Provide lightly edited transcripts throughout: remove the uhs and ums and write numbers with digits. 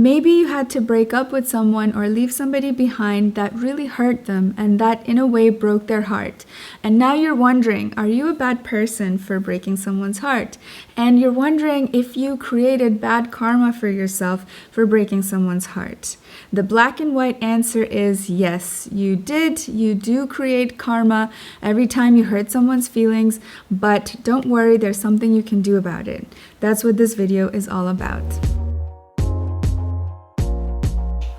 Maybe you had to break up with someone or leave somebody behind that really hurt them and that in a way broke their heart. And now you're wondering, are you a bad person for breaking someone's heart? And you're wondering if you created bad karma for yourself for breaking someone's heart. The black and white answer is yes, you did. You do create karma every time you hurt someone's feelings, but don't worry, there's something you can do about it. That's what this video is all about.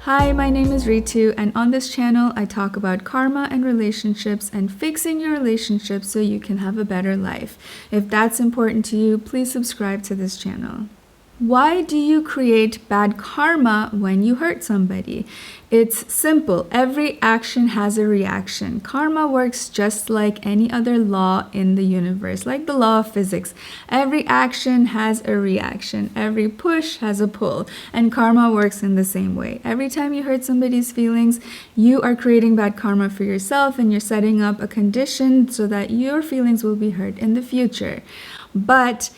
Hi, my name is Ritu, and on this channel I talk about karma and relationships and fixing your relationships so you can have a better life. If that's important to you, please subscribe to this channel. Why do you create bad karma when you hurt somebody? It's simple. Every action has a reaction. Karma works just like any other law in the universe, like the law of physics. Every action has a reaction. Every push has a pull. And karma works in the same way. Every time you hurt somebody's feelings, you are creating bad karma for yourself, and you're setting up a condition so that your feelings will be hurt in the future. But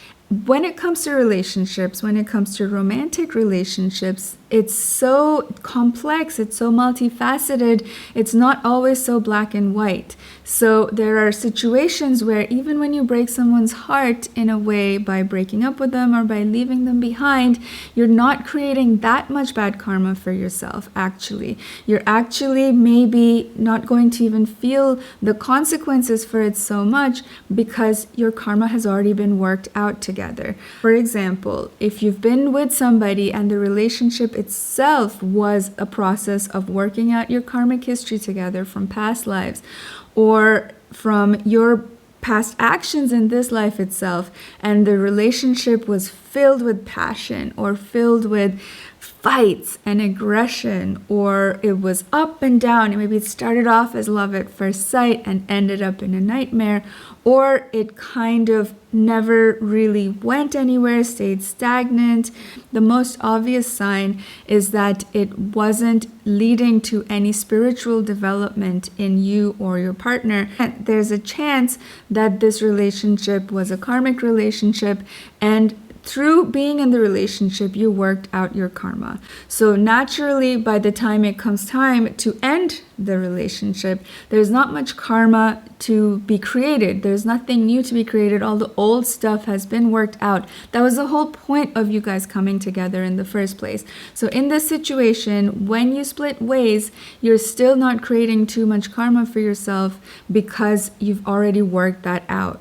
when it comes to relationships, when it comes to romantic relationships, it's so complex, it's so multifaceted, it's not always so black and white. So there are situations where even when you break someone's heart in a way by breaking up with them or by leaving them behind, you're not creating that much bad karma for yourself, actually. You're actually maybe not going to even feel the consequences for it so much because your karma has already been worked out together. For example, if you've been with somebody and the relationship itself was a process of working out your karmic history together from past lives or from your past actions in this life itself, and the relationship was filled with passion or filled with fights and aggression, or it was up and down, and maybe it started off as love at first sight and ended up in a nightmare, or it kind of never really went anywhere, stayed stagnant. The most obvious sign is that it wasn't leading to any spiritual development in you or your partner. And there's a chance that this relationship was a karmic relationship, and through being in the relationship, you worked out your karma. So naturally, by the time it comes time to end the relationship, there's not much karma to be created. There's nothing new to be created. All the old stuff has been worked out. That was the whole point of you guys coming together in the first place. So in this situation, when you split ways, you're still not creating too much karma for yourself because you've already worked that out.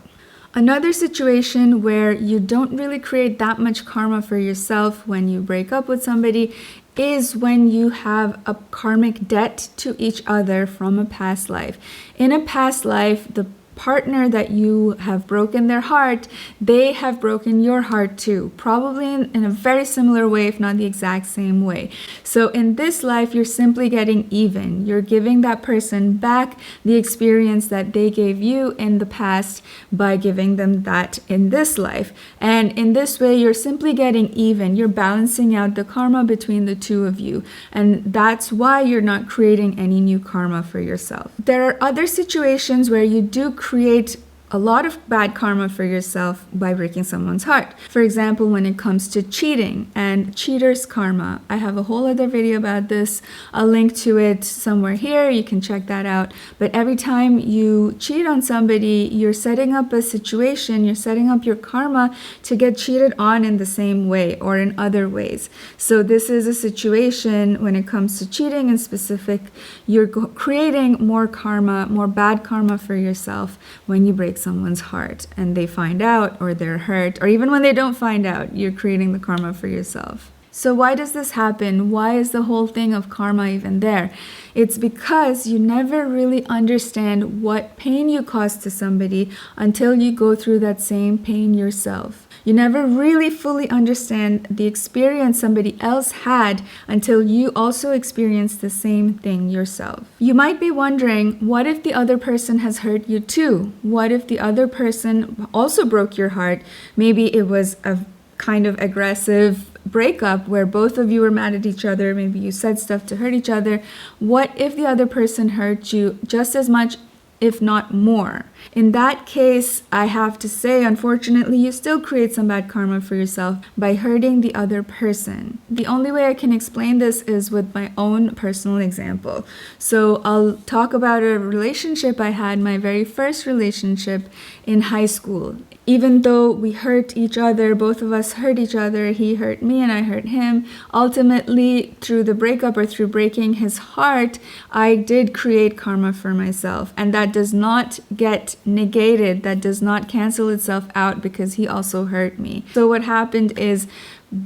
Another situation where you don't really create that much karma for yourself when you break up with somebody is when you have a karmic debt to each other from a past life. In a past life, the partner that you have broken their heart, they have broken your heart too, probably in a very similar way, if not the exact same way. So in this life, you're simply getting even. You're giving that person back the experience that they gave you in the past by giving them that in this life. And in this way, you're simply getting even. You're balancing out the karma between the two of you. And that's why you're not creating any new karma for yourself. There are other situations where you do create a lot of bad karma for yourself by breaking someone's heart. For example, when it comes to cheating and cheater's karma. I have a whole other video about this. I'll link to it somewhere here. You can check that out. But every time you cheat on somebody, you're setting up a situation, you're setting up your karma to get cheated on in the same way or in other ways. So this is a situation when it comes to cheating in specific, you're creating more karma, more bad karma for yourself when you break someone's heart and they find out or they're hurt, or even when they don't find out, you're creating the karma for yourself. So why does this happen? Why is the whole thing of karma even there? It's because you never really understand what pain you cause to somebody until you go through that same pain yourself. You never really fully understand the experience somebody else had until you also experience the same thing yourself. You might be wondering, what if the other person has hurt you too? What if the other person also broke your heart? Maybe it was a kind of aggressive breakup where both of you were mad at each other. Maybe you said stuff to hurt each other. What if the other person hurt you just as much, if not more. In that case, I have to say, unfortunately, you still create some bad karma for yourself by hurting the other person. The only way I can explain this is with my own personal example. So I'll talk about a relationship I had, my very first relationship in high school. Even though we hurt each other, both of us hurt each other, he hurt me and I hurt him, ultimately through the breakup or through breaking his heart, I did create karma for myself. And that does not get negated, that does not cancel itself out because he also hurt me. So what happened is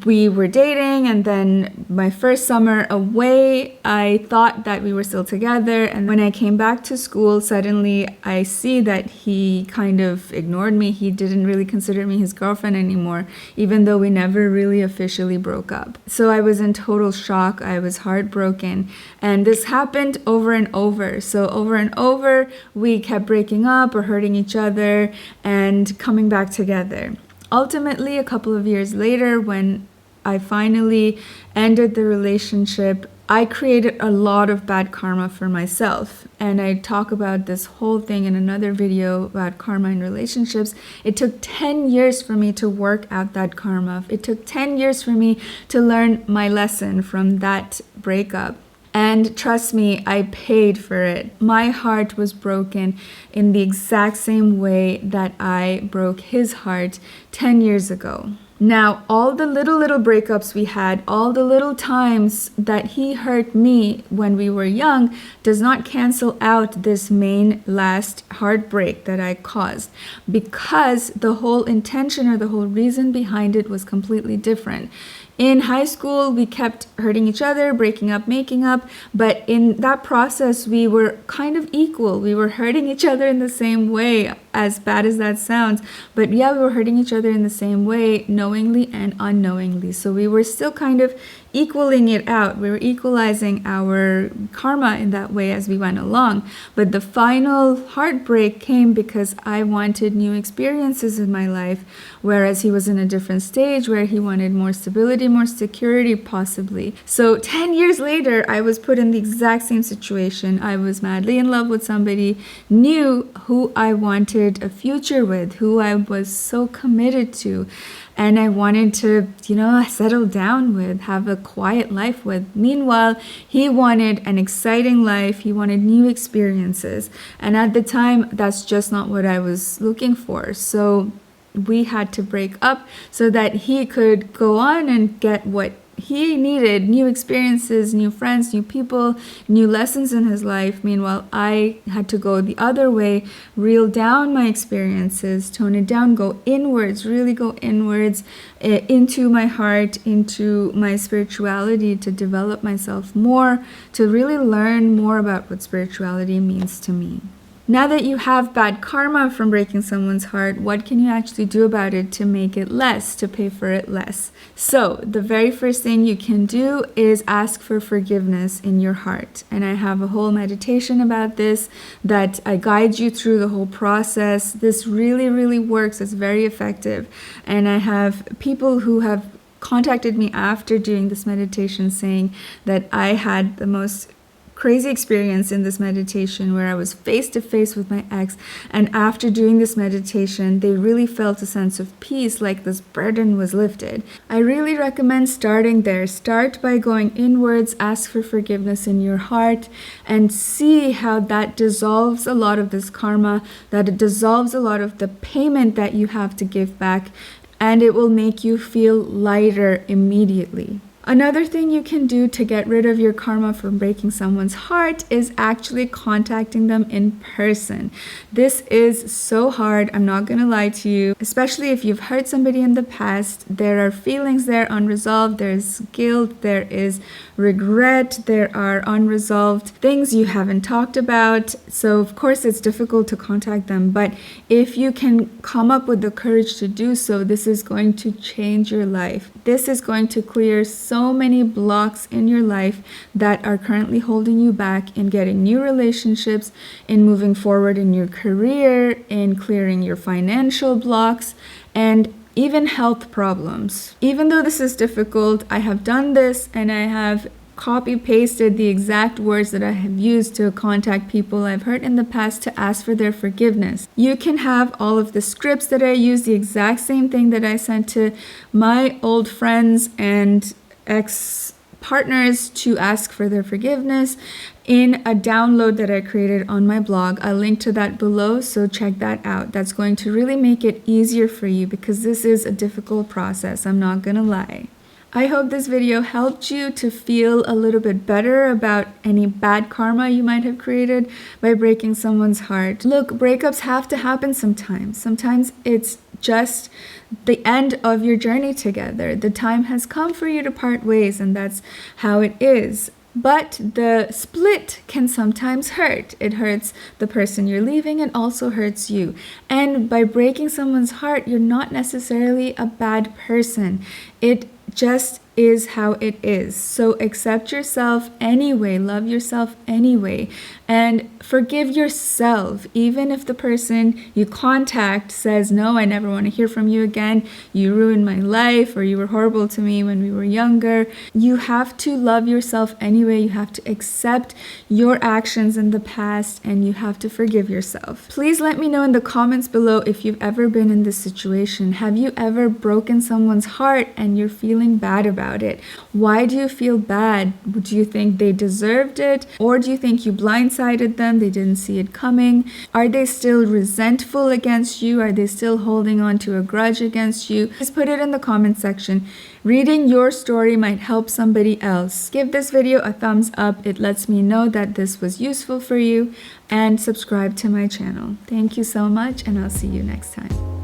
we were dating, and then my first summer away, I thought that we were still together. And when I came back to school, suddenly I see that he kind of ignored me. He didn't really consider me his girlfriend anymore, even though we never really officially broke up. So I was in total shock. I was heartbroken. And this happened over and over. So over and over, we kept breaking up or hurting each other and coming back together. Ultimately, a couple of years later, when I finally ended the relationship, I created a lot of bad karma for myself. And I talk about this whole thing in another video about karma in relationships. It took 10 years for me to work out that karma. It took 10 years for me to learn my lesson from that breakup. And trust me, I paid for it. My heart was broken in the exact same way that I broke his heart 10 years ago. Now, all the little breakups we had, all the little times that he hurt me when we were young does not cancel out this main last heartbreak that I caused, because the whole intention or the whole reason behind it was completely different. In high school, we kept hurting each other, breaking up, making up, but in that process, we were kind of equal. We were hurting each other in the same way, as bad as that sounds. But yeah, we were hurting each other in the same way, knowingly and unknowingly. So we were still kind of equaling it out. We were equalizing our karma in that way as we went along. But the final heartbreak came because I wanted new experiences in my life, whereas he was in a different stage where he wanted more stability, more security, possibly. So 10 years later, I was put in the exact same situation. I was madly in love with somebody, knew who I wanted a future with, who I was so committed to, and I wanted to, settle down with, have a quiet life with. Meanwhile, he wanted an exciting life. He wanted new experiences. And at the time, that's just not what I was looking for. So we had to break up so that he could go on and get what he needed: new experiences, new friends, new people, new lessons in his life. Meanwhile, I had to go the other way, reel down my experiences, tone it down, go inwards, really go inwards, into my heart, into my spirituality, to develop myself more, to really learn more about what spirituality means to me. Now that you have bad karma from breaking someone's heart, what can you actually do about it to make it less, to pay for it less? So the very first thing you can do is ask for forgiveness in your heart. And I have a whole meditation about this that I guide you through the whole process. This really, really works. It's very effective. And I have people who have contacted me after doing this meditation saying that I had the most crazy experience in this meditation where I was face to face with my ex, and after doing this meditation they really felt a sense of peace, like this burden was lifted. I really recommend starting there. Start by going inwards, ask for forgiveness in your heart, and see how that dissolves a lot of this karma, that it dissolves a lot of the payment that you have to give back, and it will make you feel lighter immediately. Another thing you can do to get rid of your karma from breaking someone's heart is actually contacting them in person. This is so hard, I'm not gonna lie to you, especially if you've hurt somebody in the past. There are feelings there unresolved, there's guilt, there is regret, there are unresolved things you haven't talked about. So of course it's difficult to contact them, but if you can come up with the courage to do so, this is going to change your life. This is going to clear so many blocks in your life that are currently holding you back in getting new relationships, in moving forward in your career, in clearing your financial blocks, and even health problems. Even though this is difficult, I have done this and I have copy pasted the exact words that I have used to contact people I've hurt in the past to ask for their forgiveness. You can have all of the scripts that I use, the exact same thing that I sent to my old friends and ex-partners to ask for their forgiveness in a download that I created on my blog. I'll link to that below, so check that out. That's going to really make it easier for you because this is a difficult process, I'm not gonna lie. I hope this video helped you to feel a little bit better about any bad karma you might have created by breaking someone's heart. Look, breakups have to happen sometimes. Sometimes it's just the end of your journey together. The time has come for you to part ways, and that's how it is. But the split can sometimes hurt. It hurts the person you're leaving and also hurts you. And by breaking someone's heart, you're not necessarily a bad person. It just is how it is. So accept yourself anyway, love yourself anyway, and forgive yourself. Even if the person you contact says, no, I never want to hear from you again, you ruined my life, or you were horrible to me when we were younger, you have to love yourself anyway. You have to accept your actions in the past, and you have to forgive yourself. Please let me know in the comments below if you've ever been in this situation. Have you ever broken someone's heart and you're feeling bad about it? Why do you feel bad? Do you think they deserved it? Or do you think you blindsided them? They didn't see it coming? Are they still resentful against you? Are they still holding on to a grudge against you? Just put it in the comment section. Reading your story might help somebody else. Give this video a thumbs up. It lets me know that this was useful for you, and subscribe to my channel. Thank you so much, and I'll see you next time.